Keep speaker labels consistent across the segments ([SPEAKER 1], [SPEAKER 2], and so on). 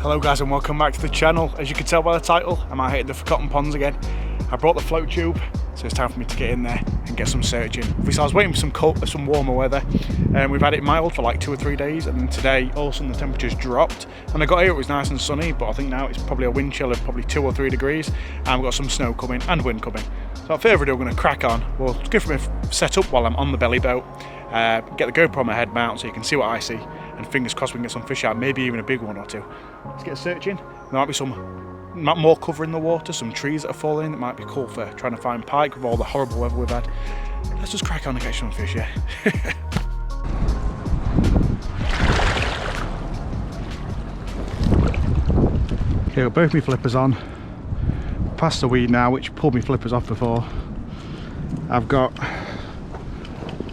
[SPEAKER 1] Hello guys and welcome back to the channel. As you can tell by the title, I'm out hitting the forgotten ponds again. I brought the float tube, so it's time for me to get in there and get some searching. Obviously I was waiting for some warmer weather, and we've had it mild for like 2 or 3 days, and then today all of a sudden the temperature's dropped. When I got here it was nice and sunny, but I think now it's probably a wind chill of probably 2 or 3 degrees, and we've got some snow coming and wind coming. So without further ado, we're going to crack on. We'll give them a set up while I'm on the belly boat, get the GoPro on my head mount so you can see what I see, and fingers crossed we can get some fish out, maybe even a big one or two. Let's get searching. There might be some more cover in the water, some trees that are falling. It might be cool for trying to find pike with all the horrible weather we've had. Let's just crack on and catch some fish, yeah. Okay, got both my flippers on. Past the weed now, which pulled my flippers off before. I've got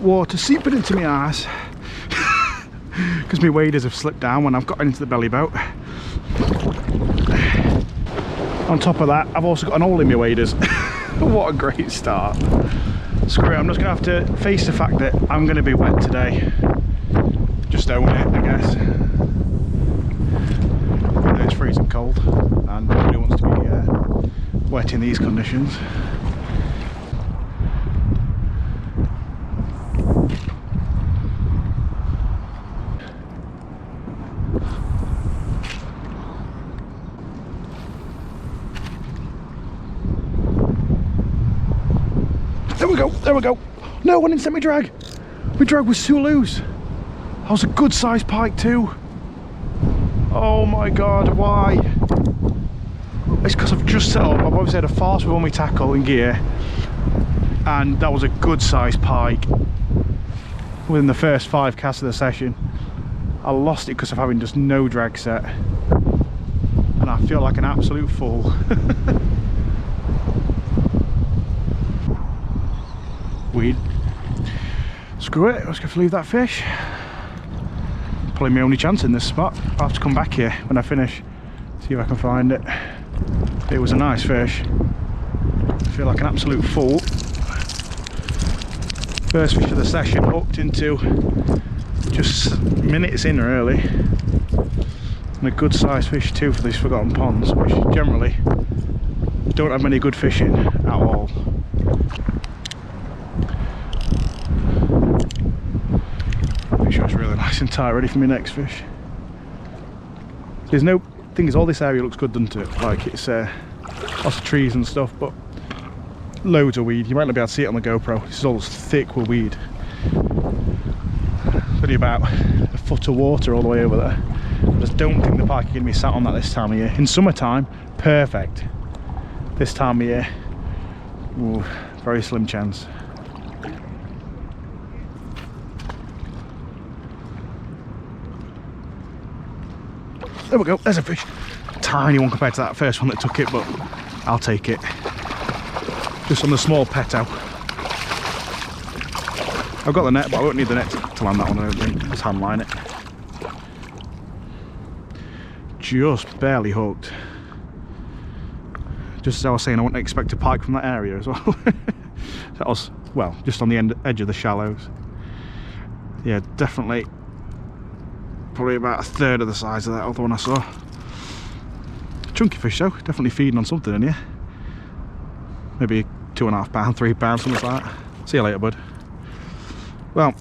[SPEAKER 1] water seeping into my eyes because my waders have slipped down when I've got into the belly boat. On top of that, I've also got an hole in my waders. What a great start. Screw it, I'm just going to have to face the fact that I'm going to be wet today. Just own it, I guess. It's freezing cold and nobody wants to be wet in these conditions. There we go. No, one didn't send me drag. My drag was too loose. That was a good sized pike too. Oh my god, why? It's because I've just set up. I've obviously had a fast with all my tackle and gear, and that was a good sized pike within the first 5 casts of the session. I lost it because of having just no drag set, and I feel like an absolute fool. Weed. Screw it, let's go leave that fish. Probably my only chance in this spot. I'll have to come back here when I finish, see if I can find it. It was a nice fish. I feel like an absolute fool. First fish of the session, hooked into just minutes in early. And a good sized fish too for these forgotten ponds, which generally don't have many good fish in at all. It's really nice and tight, ready for my next fish. There's no thing is, all this area looks good, doesn't it? Like it's lots of trees and stuff, but loads of weed. You might not be able to see it on the GoPro. This is all thick with weed. There's only about a foot of water all the way over there. I just don't think the pike are going to be sat on that this time of year. In summertime, perfect. This time of year, ooh, very slim chance. There we go, there's a fish. Tiny one compared to that first one that took it, but I'll take it. Just on the small peto. I've got the net, but I won't need the net to land that one, I don't think. Just hand line it. Just barely hooked. Just as I was saying, I wouldn't expect a pike from that area as well. That was, well, just on the edge of the shallows. Yeah, definitely. Probably about 1/3 of the size of that other one I saw. Chunky fish though, definitely feeding on something in here. Maybe 2.5 pound, 3 pounds, something like that. See you later, bud. Well,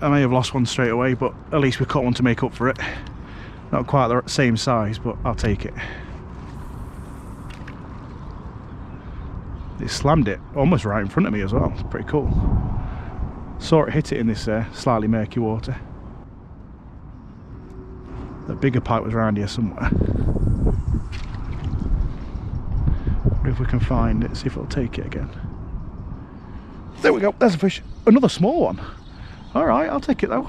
[SPEAKER 1] I may have lost one straight away, but at least we caught one to make up for it. Not quite the same size, but I'll take it. It slammed it almost right in front of me as well. It's pretty cool. Saw it hit it in this slightly murky water. The bigger pike was around here somewhere. Wonder if we can find it, see if it'll take it again. There we go, there's a fish. Another small one. Alright, I'll take it though.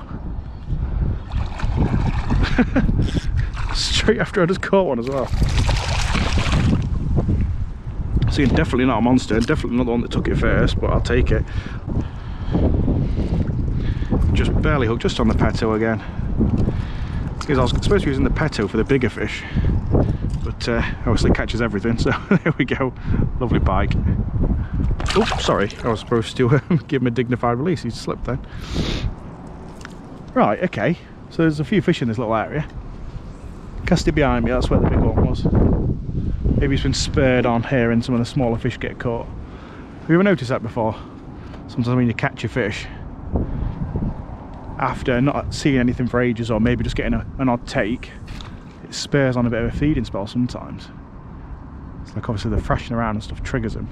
[SPEAKER 1] Straight after I just caught one as well. See, definitely not a monster, definitely not the one that took it first, but I'll take it. Just barely hooked, just on the peto again. I was supposed to be using the peto for the bigger fish, but obviously catches everything, so there we go. Lovely pike. Oh, sorry, I was supposed to give him a dignified release, he slipped then. Right, okay, so there's a few fish in this little area. Cast it behind me, that's where the big one was. Maybe it's been spurred on here and some of the smaller fish get caught. Have you ever noticed that before? Sometimes when you catch a fish, after not seeing anything for ages or maybe just getting an odd take, it spurs on a bit of a feeding spell sometimes. It's like obviously the thrashing around and stuff triggers them.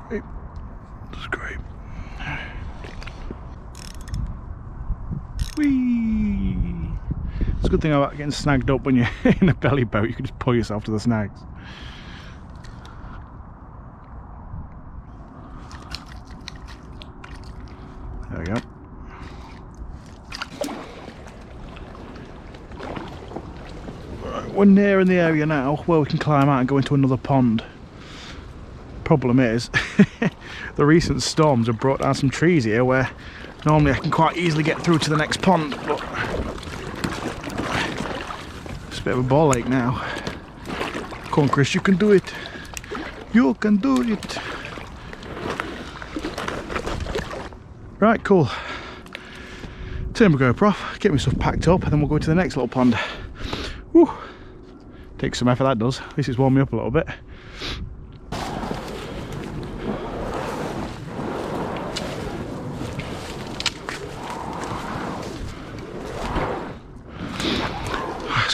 [SPEAKER 1] Great. That's great. Whee! It's a good thing about getting snagged up when you're in a belly boat, you can just pull yourself to the snags. There we go. Right, we're near in the area now where we can climb out and go into another pond. Problem is, the recent storms have brought down some trees here where normally I can quite easily get through to the next pond, but it's a bit of a ball ache now. Come on Chris, you can do it. You can do it. Right, cool. Turn my GoPro off, get my stuff packed up, and then we'll go to the next little pond. Woo. Takes some effort, that does. At least it's warmed me up a little bit.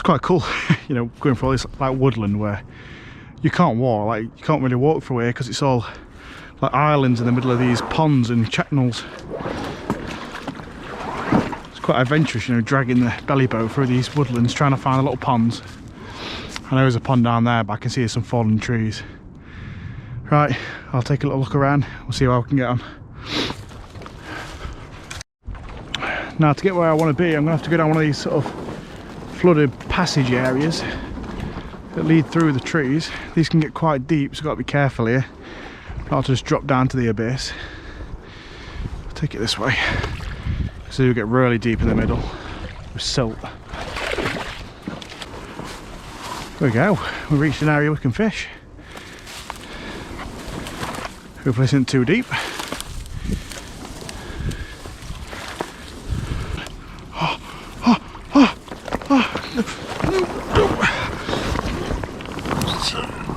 [SPEAKER 1] Quite cool, you know, going for all this like woodland where you can't walk, like you can't really walk through here because it's all like islands in the middle of these ponds and channels. It's quite adventurous, you know, dragging the belly boat through these woodlands trying to find the little ponds. I know there's a pond down there, but I can see some fallen trees. Right, I'll take a little look around, we'll see how I can get on. Now to get where I want to be, I'm going to have to go down one of these sort of flooded passage areas that lead through the trees. These can get quite deep, so I've got to be careful here not to just drop down to the abyss. I'll take it this way, so you'll get really deep in the middle with silt. There we go, we reached an area we can fish. Hopefully it isn't too deep.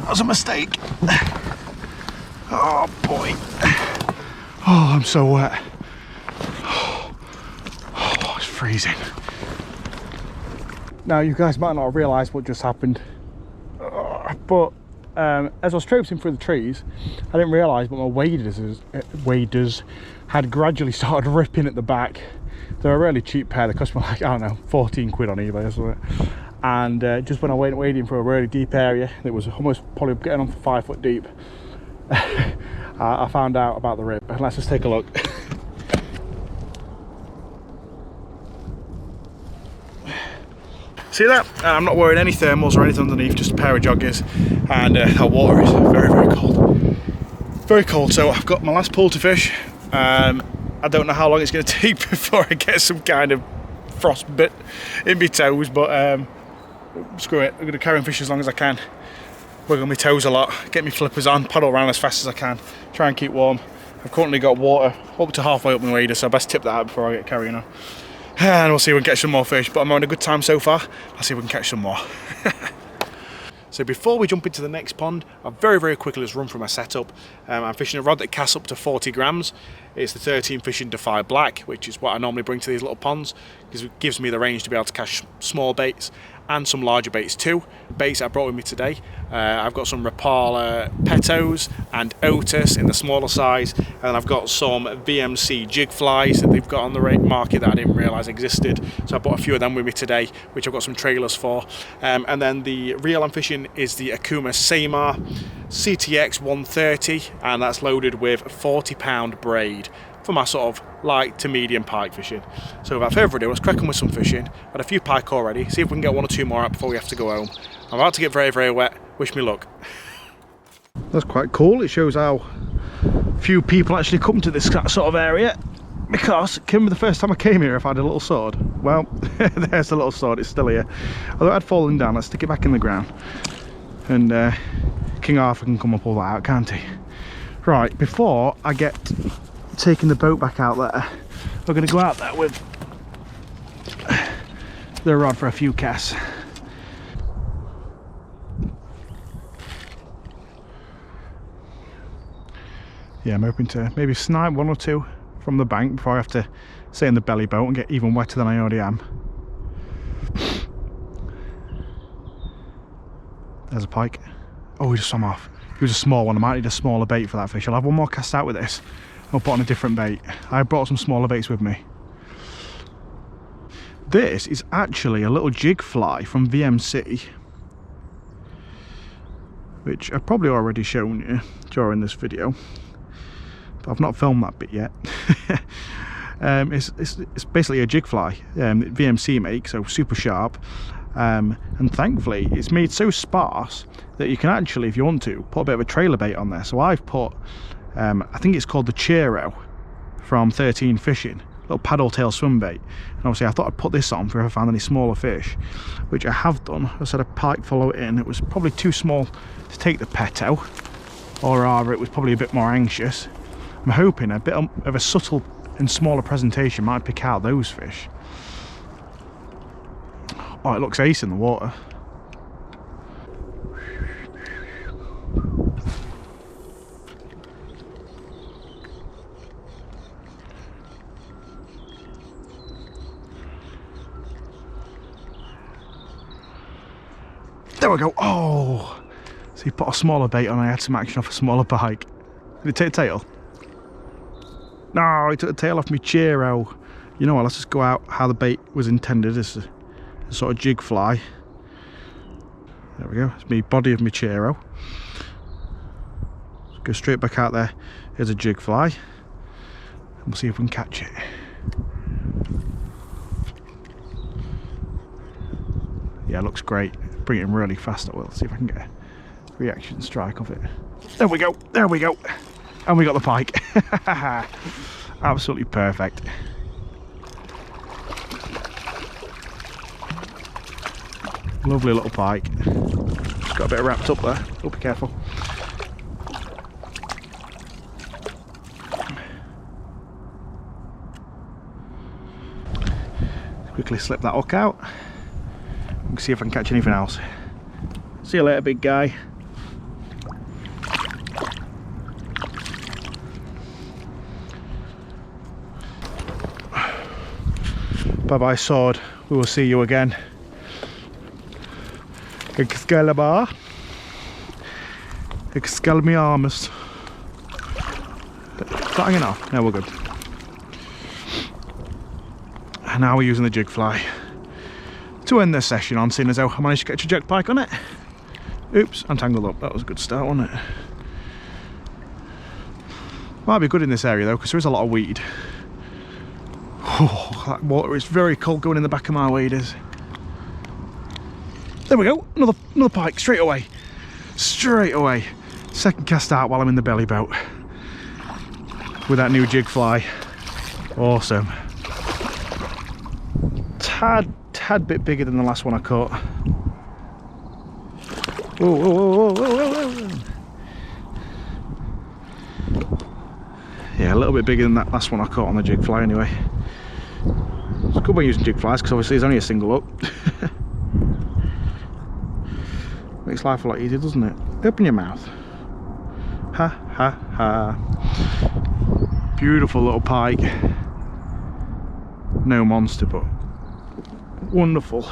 [SPEAKER 1] That was a mistake. Oh boy. Oh, I'm so wet. Oh, it's freezing. Now you guys might not have realised what just happened, but as I was traipsing through the trees, I didn't realise, but my waders had gradually started ripping at the back. They're a really cheap pair. They cost me like, I don't know, 14 quid on eBay or something. And just when I went wading for a really deep area, it was almost probably getting on for 5 foot deep, I found out about the rip. Let's just take a look. See that? And I'm not wearing any thermals or anything underneath, just a pair of joggers, and our water is very, very cold. Very cold, so I've got my last pull to fish. I don't know how long it's going to take before I get some kind of frostbite in my toes, but screw it, I'm going to carry on fish as long as I can. Wiggle my toes a lot, get my flippers on, paddle around as fast as I can, try and keep warm. I've currently got water up to halfway up my wader, so I best tip that out before I get carrying on. And we'll see if we can catch some more fish, but I'm having a good time so far. I'll see if we can catch some more. So before we jump into the next pond, I'll very, very quickly just run through my setup. I'm fishing a rod that casts up to 40 grams. It's the 13 Fishing Defy Black, which is what I normally bring to these little ponds, because it gives me the range to be able to catch small baits and some larger baits too. Baits I brought with me today, I've got some Rapala Petos and Otis in the smaller size, and I've got some VMC jig flies that they've got on the market that I didn't realise existed, so I bought a few of them with me today, which I've got some trailers for. And then the reel I'm fishing is the Akuma Samar CTX 130, and that's loaded with 40-pound braid for my sort of light to medium pike fishing. So without further ado, let's crack on with some fishing. I've had a few pike already, see if we can get one or two more out before we have to go home. I'm about to get very, very wet. Wish me luck. That's quite cool. It shows how few people actually come to this sort of area, because the first time I came here, if I had a little sword. Well, there's the little sword, it's still here. Although it had fallen down, let's stick it back in the ground. and King Arthur can come up all that out, can't he? Right, before I get taking the boat back out there, we're going to go out there with the rod for a few casts. Yeah, I'm hoping to maybe snipe one or two from the bank before I have to stay in the belly boat and get even wetter than I already am. There's a pike. Oh, he just swam off. He was a small one. I might need a smaller bait for that fish. I'll have one more cast out with this. I'll put on a different bait. I brought some smaller baits with me. This is actually a little jig fly from VMC, which I've probably already shown you during this video, but I've not filmed that bit yet. It's basically a jig fly VMC make, so super sharp, and thankfully it's made so sparse that you can actually, if you want to, put a bit of a trailer bait on there. So I've put I think it's called the Chiro from 13 Fishing, little paddle tail swim bait, and obviously I thought I'd put this on for if I found any smaller fish, which I have done. I said a pike follow it in. It was probably too small to take the peto, or rather it was probably a bit more anxious. I'm hoping a bit of a subtle and smaller presentation might pick out those fish. Oh, it looks ace in the water. There we go. Oh, so he put a smaller bait on. I had some action off a smaller pike. Did he take a tail? No, he took the tail off me Chiro. You know what, let's just go out how the bait was intended, as a sort of jig fly. There we go, it's me body of my Chiro. Let's go straight back out there. Here's a jig fly, and we'll see if we can catch it. Yeah, it looks great. Bring it in really fast. I will see if I can get a reaction strike of it. There we go, there we go. And we got the pike. Absolutely perfect. Lovely little pike. Just got a bit wrapped up there. Oh, be careful. Quickly slip that hook out. We'll see if I can catch anything else. See you later, big guy. Bye bye sword, we will see you again. Excalibur, Excalmiarmus. Is that hanging off? No, we're good. And now we're using the jig fly to end this session on, seeing as how I managed to catch a jet pike on it. Oops, I'm tangled up. That was a good start, wasn't it? Might be good in this area though, because there is a lot of weed. Oh, that water is very cold going in the back of my waders. There we go, another pike straight away. Straight away. Second cast out while I'm in the belly boat with that new jig fly. Awesome. Tad bit bigger than the last one I caught. Whoa, whoa, whoa, whoa, whoa, whoa. Yeah, a little bit bigger than that last one I caught on the jig fly anyway. It's good when using jig flies because obviously there's only a single hook. Makes life a lot easier, doesn't it? Open your mouth. Ha ha ha. Beautiful little pike. No monster, but wonderful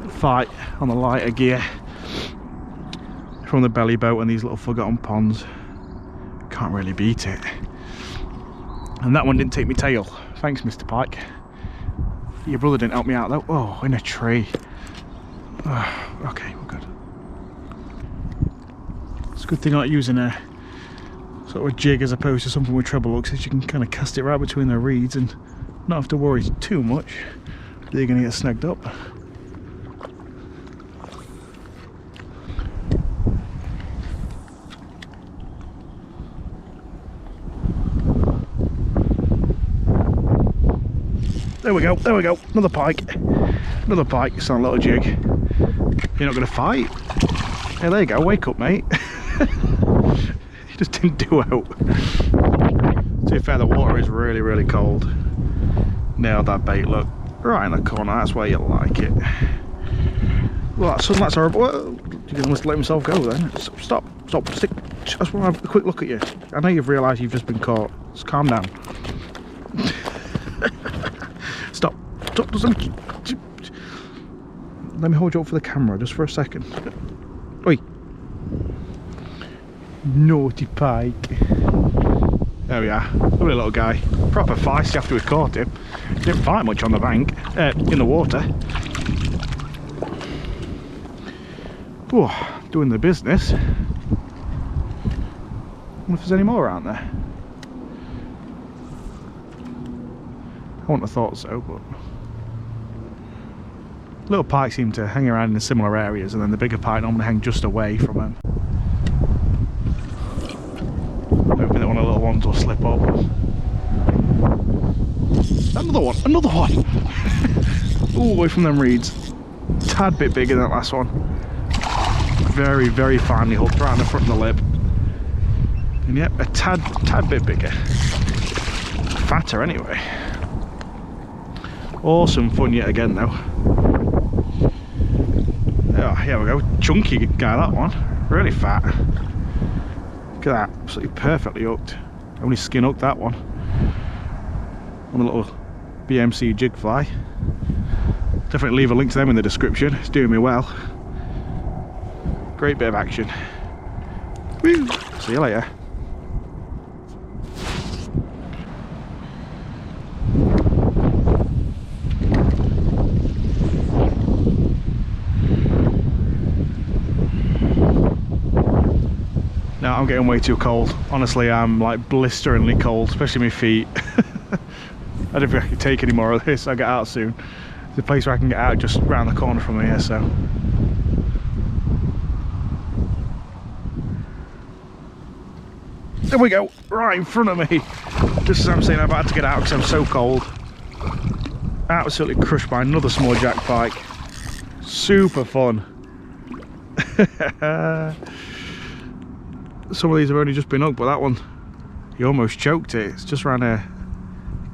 [SPEAKER 1] fight on the lighter gear from the belly boat and these little forgotten ponds. Can't really beat it. And that one didn't take me tail. Thanks, Mr. Pike. Your brother didn't help me out though. Oh, in a tree. Oh, okay, we're good. It's a good thing not using a sort of a jig as opposed to something with treble hooks, as you can kind of cast it right between the reeds and not have to worry too much that you're going to get snagged up. There we go, another pike. Another pike, it's on a little jig. You're not going to fight? Hey, there you go, wake up, mate. You just didn't do out. To be fair, the water is really, really cold. Nailed that bait, look. Right in the corner, that's where you like it. Well, that's horrible. Well, you must let himself go then. Stop, stick. I just want to have a quick look at you. I know you've realised you've just been caught. Just calm down. Stop. Let me hold you up for the camera just for a second. Oi. Naughty pike. There we are. Lovely little guy. Proper feisty after we caught him. Didn't fight much on the bank, in the water. Oh, doing the business. I wonder if there's any more around there. I wouldn't have thought so, but little pike seem to hang around in similar areas, and then the bigger pike normally hang just away from them. Hoping that one of the little ones will slip up. Another one! Ooh, away from them reeds. Tad bit bigger than that last one. Very, very finely hooked right on the front of the lip. And yep, a tad bit bigger. Fatter anyway. Awesome fun yet again though. Oh, here we go. Chunky guy, that one. Really fat. Look at that. Absolutely perfectly hooked. Only skin hooked that one. On a little BMC jig fly. Definitely leave a link to them in the description. It's doing me well. Great bit of action. Woo! See you later. Now I'm getting way too cold. Honestly, I'm like blisteringly cold, especially my feet. I don't think I can take any more of this. I'll get out soon. There's a place where I can get out just round the corner from here, so. There we go, right in front of me. Just as I'm saying I'm about to get out because I'm so cold. Absolutely crushed by another small jack pike. Super fun. Some of these have only just been hooked, but that one, you almost choked it. It's just around a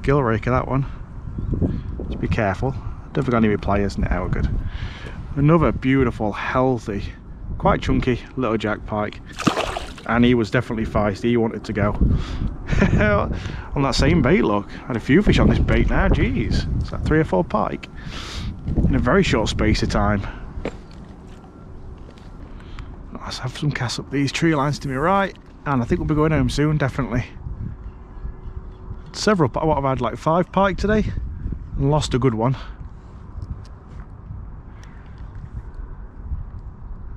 [SPEAKER 1] gill raker, that one. Just be careful. Don't forget any of your pliers. Now we're good. Another beautiful, healthy, quite chunky little jack pike. And he was definitely feisty. He wanted to go. On that same bait, look. I had a few fish on this bait now. Jeez, it's like 3 or 4 pike in a very short space of time. Let's have some cast up these tree lines to me right, and I think we'll be going home soon, definitely. Several, what I've had like 5 pike today, and lost a good one.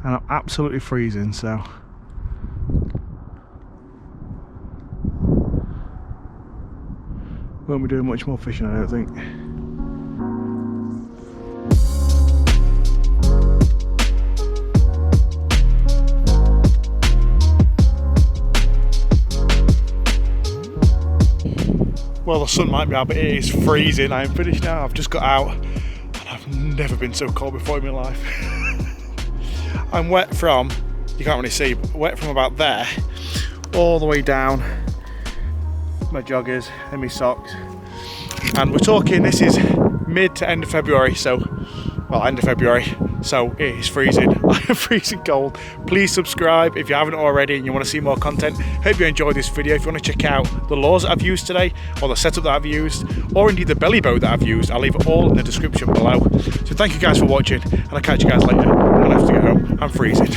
[SPEAKER 1] And I'm absolutely freezing, so. Won't be doing much more fishing, I don't think. Well, the sun might be out, but it is freezing. I am finished now. I've just got out, and I've never been so cold before in my life. I'm wet from, you can't really see, but wet from about there all the way down my joggers and my socks. And we're talking, this is mid to end of February, so, well, end of February, so it is freezing. I am freezing cold. Please subscribe if you haven't already and you want to see more content. Hope you enjoyed this video. If you want to check out the lures that I've used today, or the setup that I've used, or indeed the belly boat that I've used, I'll leave it all in the description below. So thank you guys for watching, and I'll catch you guys later. And I have to get home. I'm freezing.